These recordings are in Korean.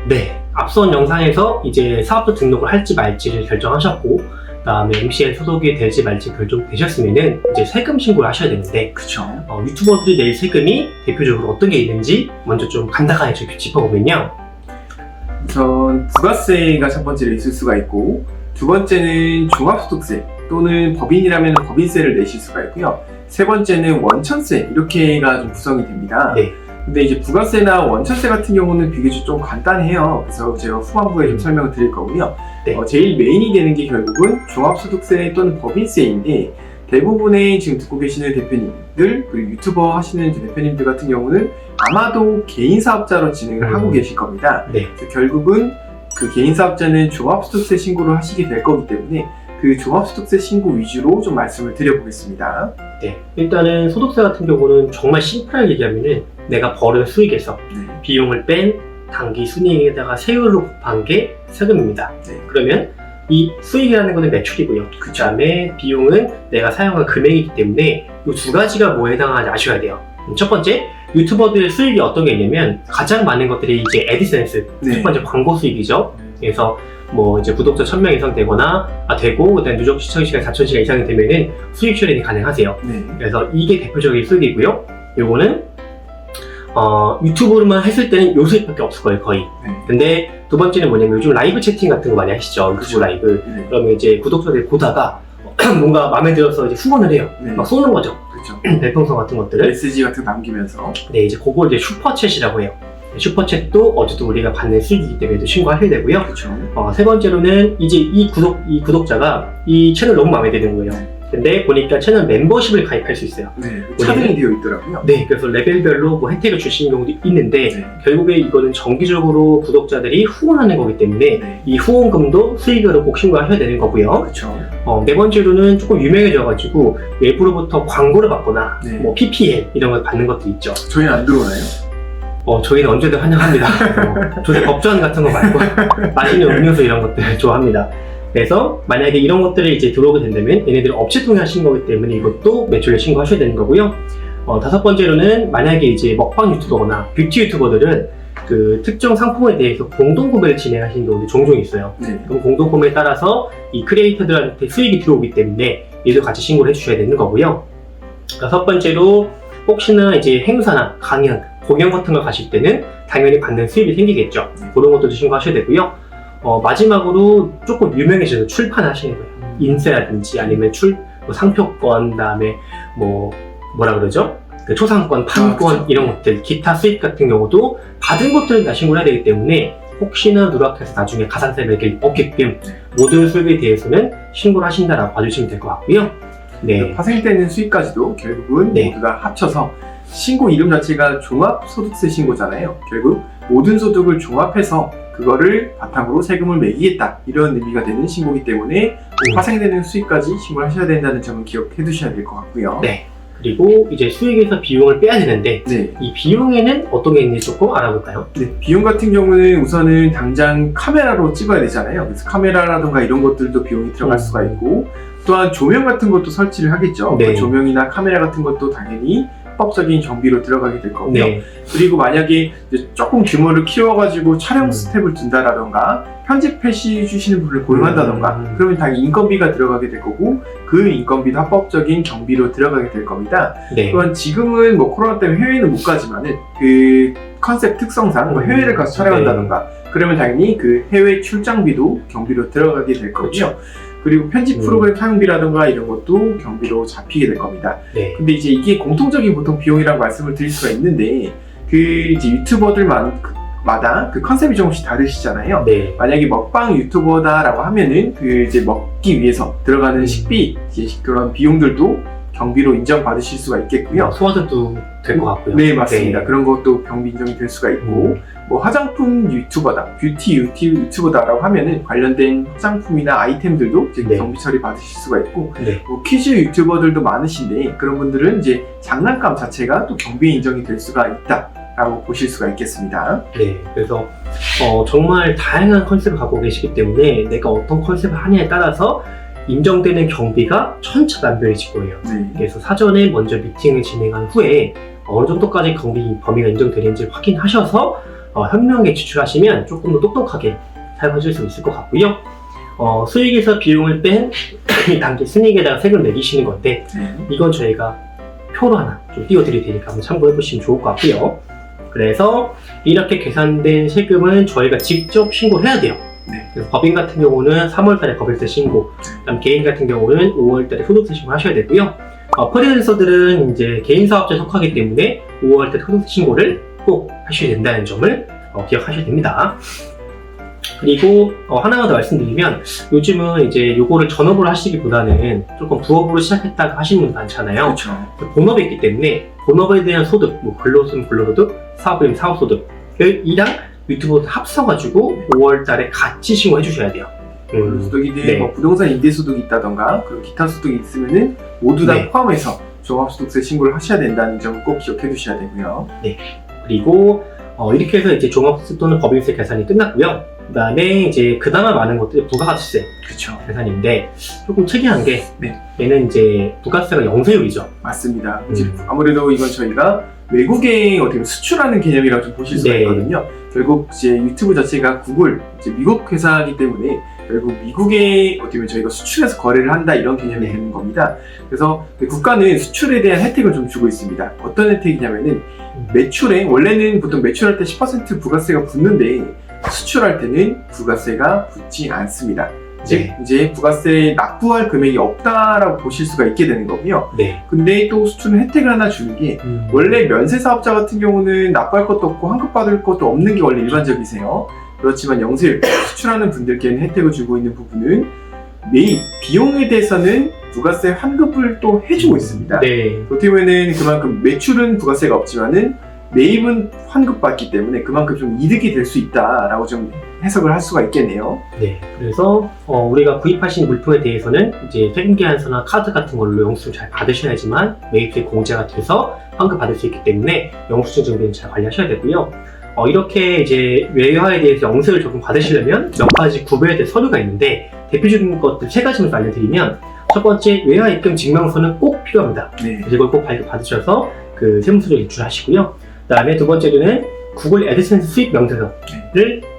네, 앞선 영상에서 이제 사업자 등록을 할지 말지를 결정하셨고, 그다음에 MCN 소속이 될지 말지 결정되셨으면은 이제 세금 신고를 하셔야 되는데, 그쵸. 유튜버들이 낼 세금이 대표적으로 어떤 게 있는지 먼저 좀 간단하게 짚어보면요. 우선 부가세가 첫 번째로 있을 수가 있고, 두 번째는 종합소득세 또는 법인이라면 법인세를 내실 수가 있고요. 세 번째는 원천세, 이렇게가 좀 구성이 됩니다. 네. 근데 이제 부가세나 원천세 같은 경우는 비교적 좀 간단해요. 그래서 제가 후반부에 좀 설명을 드릴 거고요. 네. 제일 메인이 되는 게 결국은 종합소득세 또는 법인세인데, 대부분의 지금 듣고 계시는 대표님들, 그리고 유튜버 하시는 대표님들 같은 경우는 아마도 개인 사업자로 진행을 하고 계실 겁니다. 네. 그래서 결국은 그 개인 사업자는 종합소득세 신고를 하시게 될 거기 때문에 그 종합소득세 신고 위주로 좀 말씀을 드려보겠습니다. 네. 일단은 소득세 같은 경우는 정말 심플하게 얘기하면은 내가 벌은 수익에서 네. 비용을 뺀 당기 순이익에다가 세율로 곱한 게 세금입니다. 네. 그러면 이 수익이라는 것은 매출이고요. 그 다음에 비용은 내가 사용한 금액이기 때문에 이 두 가지가 뭐에 해당하는지 아셔야 돼요. 첫 번째, 유튜버들의 수익이 어떤 게 있냐면 가장 많은 것들이 이제 애드센스, 네. 첫 번째 광고 수익이죠. 그래서 뭐 이제 구독자 1000명 이상 되거나 되고 그다음에 누적 시청 시간 4000시간 이상이 되면은 수익 실현이 가능하세요. 네. 그래서 이게 대표적인 수익이고요. 요거는 유튜브로만 했을 때는 요 수익밖에 없을 거예요, 거의. 네. 근데 두 번째는 뭐냐면 요즘 라이브 채팅 같은 거 많이 하시죠, 유튜브 라이브. 네. 그러면 이제 구독자들이 보다가 뭔가 마음에 들어서 이제 후원을 해요. 네. 막 쏘는 거죠. 그렇죠. 별풍선 같은 것들을. 메시지 같은 거 남기면서. 네, 이제 그걸 이제 슈퍼챗이라고 해요. 슈퍼챗도 어쨌든 우리가 받는 수익이기 때문에 신고하셔야 되고요. 그렇죠. 세 번째로는 이제 이 구독자가 이 채널 너무 마음에 드는 거예요. 근데 보니까 채널 멤버십을 가입할 수 있어요. 네. 차등이 되어 있더라고요. 네, 그래서 레벨별로 뭐 혜택을 주시는 경우도 있는데, 네. 결국에 이거는 정기적으로 구독자들이 후원하는 거기 때문에 네. 이 후원금도 수익으로 꼭 신고하셔야 되는 거고요. 그렇죠. 네 번째로는 조금 유명해져가지고 외부로부터 광고를 받거나 네. 뭐 PPL 이런 걸 받는 것도 있죠. 저희는 안 들어오나요? 저희는 언제든 환영합니다. 조세 법전 같은 거 말고 맛있는 음료수 이런 것들 좋아합니다. 그래서 만약에 이런 것들을 이제 들어오게 된다면 얘네들은 업체 통해 하신 거기 때문에 이것도 매출을 신고하셔야 되는 거고요. 다섯 번째로는 만약에 이제 먹방 유튜버거나 뷰티 유튜버들은 그 특정 상품에 대해서 공동 구매를 진행하시는 경우도 종종 있어요. 네. 그럼 공동 구매에 따라서 이 크리에이터들한테 수익이 들어오기 때문에 얘도 같이 신고를 해주셔야 되는 거고요. 여섯 번째로 혹시나 이제 행사나 강연, 공연 같은 걸 가실 때는 당연히 받는 수입이 생기겠죠. 그런 것도 신고하셔야 되고요. 마지막으로 조금 유명해져서 출판을 하시는 거예요. 인쇄라든지 아니면 뭐 상표권, 다음에 뭐라 그러죠? 그 초상권, 판권 그렇죠. 이런 것들, 기타 수익 같은 경우도 받은 것들은 다 신고를 해야 되기 때문에 혹시나 누락해서 나중에 가산세 매길 없게끔 모든 수익에 대해서는 신고를 하신다라고 봐주시면 될 것 같고요. 네. 파생되는 수익까지도 결국은 네. 모두 다 합쳐서 신고 이름 자체가 종합소득세 신고잖아요. 결국 모든 소득을 종합해서 그거를 바탕으로 세금을 매기겠다, 이런 의미가 되는 신고이기 때문에 파생되는 수익까지 신고를 하셔야 된다는 점은 기억해 두셔야 될 것 같고요. 네. 그리고 이제 수익에서 비용을 빼야 되는데 네. 이 비용에는 어떤 게 있는지 조금 알아볼까요? 네, 비용 같은 경우는 우선은 당장 카메라로 찍어야 되잖아요. 그래서 카메라라던가 이런 것들도 비용이 들어갈 수가 있고, 또한 조명 같은 것도 설치를 하겠죠. 네. 그 조명이나 카메라 같은 것도 당연히 합법적인 경비로 들어가게 될 거고요. 네. 그리고 만약에 이제 조금 규모를 키워가지고 촬영 스텝을 둔다라던가 편집해 주시는 분을 고용한다던가 그러면 당연히 인건비가 들어가게 될 거고, 그 인건비도 합법적인 경비로 들어가게 될 겁니다. 네. 또한 지금은 뭐 코로나 때문에 해외는 못 가지만은 그 컨셉 특성상 뭐 해외를 가서 촬영한다던가 그러면 당연히 그 해외 출장비도 경비로 들어가게 될 거고요. 그렇죠. 그리고 편집 프로그램 사용비라던가 이런 것도 경비로 잡히게 될 겁니다. 네. 근데 이제 이게 공통적인 보통 비용이라고 말씀을 드릴 수가 있는데, 그 이제 유튜버들마다 그 컨셉이 조금씩 다르시잖아요. 네. 만약에 먹방 유튜버다라고 하면은 그 이제 먹기 위해서 들어가는 식비, 이제 그런 비용들도 경비로 인정받으실 수가 있겠고요. 소화전도 될 것 같고요. 네, 맞습니다. 네. 그런 것도 경비 인정이 될 수가 있고, 뭐 화장품 유튜버다, 뷰티 유튜버다라고 하면은 관련된 화장품이나 아이템들도 이제 네. 경비 처리 받으실 수가 있고, 네. 뭐 퀴즈 유튜버들도 많으신데 그런 분들은 이제 장난감 자체가 또 경비 인정이 될 수가 있다라고 보실 수가 있겠습니다. 네. 그래서 정말 다양한 컨셉을 갖고 계시기 때문에 내가 어떤 컨셉을 하냐에 따라서 인정되는 경비가 천차만별이실 거예요. 네. 그래서 사전에 먼저 미팅을 진행한 후에 어느 정도까지 경비 범위가 인정되는지 확인하셔서 현명하게 지출하시면 조금 더 똑똑하게 사용하실 수 있을 것 같고요. 수익에서 비용을 뺀 단기 순이익에다가 세금을 매기시는 건데 이건 저희가 표로 하나 좀 띄워드릴 테니까 한번 참고해 보시면 좋을 것 같고요. 그래서 이렇게 계산된 세금은 저희가 직접 신고를 해야 돼요. 그래서 법인 같은 경우는 3월달에 법인세 신고, 그다음 개인 같은 경우는 5월달에 소득세 신고 하셔야 되고요. 프리랜서들은 이제 개인 사업자에 속하기 때문에 5월달 소득세 신고를 꼭 하셔야 된다는 점을 기억하셔야 됩니다. 그리고 하나만 더 말씀드리면 요즘은 이제 요거를 전업으로 하시기보다는 조금 부업으로 시작했다가 하시는 분들 많잖아요. 그렇죠. 본업이 있기 때문에 본업에 대한 소득, 뭐 근로소득, 근로소득, 사업이면 사업소득이랑 유튜브 합쳐가지고 5월달에 같이 신고해 주셔야 돼요. 소득이든 네. 뭐 부동산 임대소득이 있다던가 그리고 기타 소득이 있으면은 모두 다 네. 포함해서 종합소득세 신고를 하셔야 된다는 점을 꼭 기억해 두셔야 되고요. 그리고 이렇게 해서 이제 종합세 또는 법인세 계산이 끝났고요. 그 다음에 이제 그나마 많은 것들이 부가가치세 그렇죠. 계산인데 조금 특이한 게 네. 얘는 이제 부가세가 영세율이죠. 맞습니다. 이제 아무래도 이건 저희가 외국에 어떻게 보면 수출하는 개념이라고 좀 보실 수가 네. 있거든요. 결국 이제 유튜브 자체가 구글, 이제 미국 회사이기 때문에 결국 미국에 어떻게 보면 저희가 수출해서 거래를 한다 이런 개념이 네. 되는 겁니다. 그래서 국가는 수출에 대한 혜택을 좀 주고 있습니다. 어떤 혜택이냐면은 매출에 원래는 보통 매출할 때 10% 부가세가 붙는데 수출할 때는 부가세가 붙지 않습니다. 즉 네. 이제 부가세 납부할 금액이 없다라고 보실 수가 있게 되는 거고요. 네. 근데 또 수출은 혜택을 하나 주는 게 원래 면세 사업자 같은 경우는 납부할 것도 없고 환급 받을 것도 없는 게 원래 일반적이세요. 그렇지만 영세율 수출하는 분들께는 혜택을 주고 있는 부분은 매입 비용에 대해서는 부가세 환급을 또 해주고 있습니다. 네. 어떻게 보면은 그만큼 매출은 부가세가 없지만은 매입은 환급받기 때문에 그만큼 좀 이득이 될 수 있다라고 좀 해석을 할 수가 있겠네요. 네. 그래서 우리가 구입하신 물품에 대해서는 이제 세금계산서나 카드 같은 걸로 영수증 잘 받으셔야지만 매입세 공제가 돼서 환급 받을 수 있기 때문에 영수증 증빙 잘 관리하셔야 되고요. 이렇게 이제 외화에 대해서 영세를 조금 받으시려면 몇 가지 구별될 서류가 있는데 대표적인 것들 3가지만 알려드리면 첫 번째 외화 입금 증명서는 꼭 필요합니다. 네. 이걸 꼭 발급받으셔서 그 세무서를 제출하시고요. 그 다음에 두 번째로는 구글 애드센스 수입 명세서를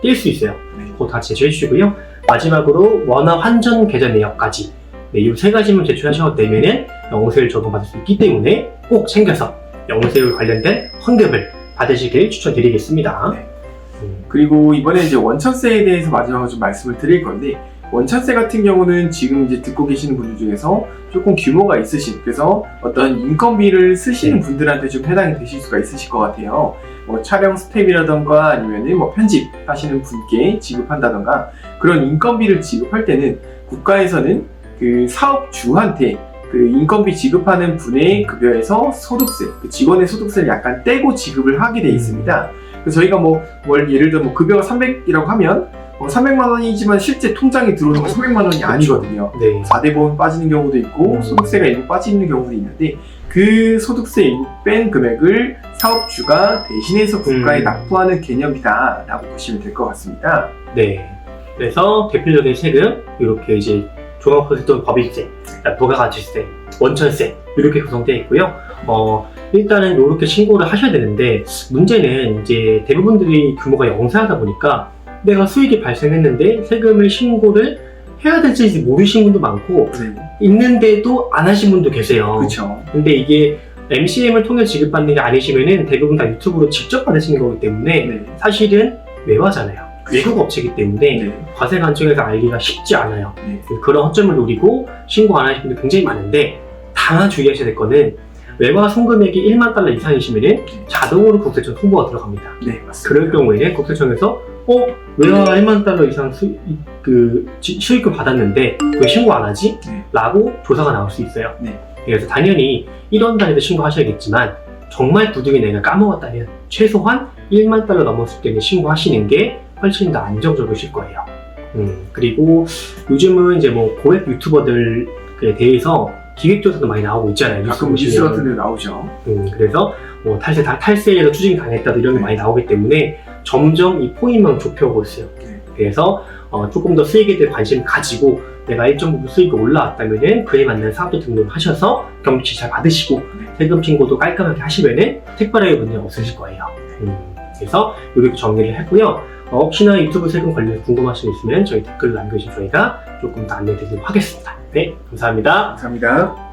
뗄 수 있어요. 그거 다 제출해 주시고요. 마지막으로 원화 환전 계좌 내역까지 이 3가지만 제출하셔도 되면은 영세를 적용받을 수 있기 때문에 꼭 챙겨서 영세율 관련된 환급을 받으시길 추천드리겠습니다. 네. 그리고 이번에 이제 원천세에 대해서 마지막으로 좀 말씀을 드릴 건데 원천세 같은 경우는 지금 이제 듣고 계시는 분들 중에서 조금 규모가 있으신 그래서 어떤 인건비를 쓰시는 분들한테 좀 해당이 되실 수가 있으실 것 같아요. 뭐 촬영 스텝이라던가 아니면은 뭐 편집 하시는 분께 지급한다던가 그런 인건비를 지급할 때는 국가에서는 그 사업주한테 그 인건비 지급하는 분의 급여에서 소득세, 그 직원의 소득세를 약간 떼고 지급을 하게 돼 있습니다. 그래서 저희가 뭐 월 예를 들어 뭐 급여가 300이라고 하면 300만 원이지만 실제 통장에 들어오는 건 300만 원이 아니거든요. 네. 4대 보험 빠지는 경우도 있고 소득세가 일부 빠지는 경우도 있는데 그 소득세 일부 뺀 금액을 사업주가 대신해서 국가에 납부하는 개념이다 라고 보시면 될 것 같습니다. 네. 그래서 대표적인 세금 이렇게 이제 종합소득세 또는 법인세, 부가가치세, 원천세 이렇게 구성되어 있고요. 일단은 이렇게 신고를 하셔야 되는데 문제는 이제 대부분들이 규모가 영세하다 보니까 내가 수익이 발생했는데 세금을 신고를 해야 될지 모르신 분도 많고 있는데도 안 하신 분도 계세요. 그렇죠. 근데 이게 MCM을 통해 지급받는 게 아니시면은 대부분 다 유튜브로 직접 받으시는 거기 때문에 사실은 외화잖아요. 외국 업체이기 때문에 과세 관점에서 알기가 쉽지 않아요. 그런 허점을 노리고 신고 안 하시는 분들 굉장히 많은데 다만 주의하셔야 될 거는 외화 송금액이 1만 달러 이상이시면은 자동으로 국세청 통보가 들어갑니다. 네, 맞습니다. 그럴 경우에는 국세청에서 외화 1만 달러 이상 수익금 받았는데 왜 신고 안 하지? 라고 조사가 나올 수 있어요. 그래서 당연히 1원 단위도 신고하셔야겠지만 정말 도둑이 내가 까먹었다면 최소한 1만 달러 넘었을 때는 신고하시는 게 훨씬 더 안정적이실 거예요. 그리고 요즘은 이제 뭐 고액 유튜버들에 대해서 기획조사도 많이 나오고 있잖아요. 가끔 뉴스 같은 데 나오죠. 그래서 뭐 탈세에서 추징이 당했다 이런 게 많이 나오기 때문에 점점 이 포인망 좁혀오고 있어요. 그래서 조금 더 수익에 대해 관심을 가지고 내가 일정 부분 수익이 올라왔다면은 그에 맞는 사업도 등록을 하셔서 경치 잘 받으시고 세금 신고도 깔끔하게 하시면은 특별하게 문제 없으실 거예요. 그래서 이렇게 정리를 했고요. 혹시나 유튜브 세금 관련해서 궁금하신 거 있으면 저희 댓글로 남겨주시면 저희가 조금 더 안내드리도록 하겠습니다. 네, 감사합니다. 감사합니다.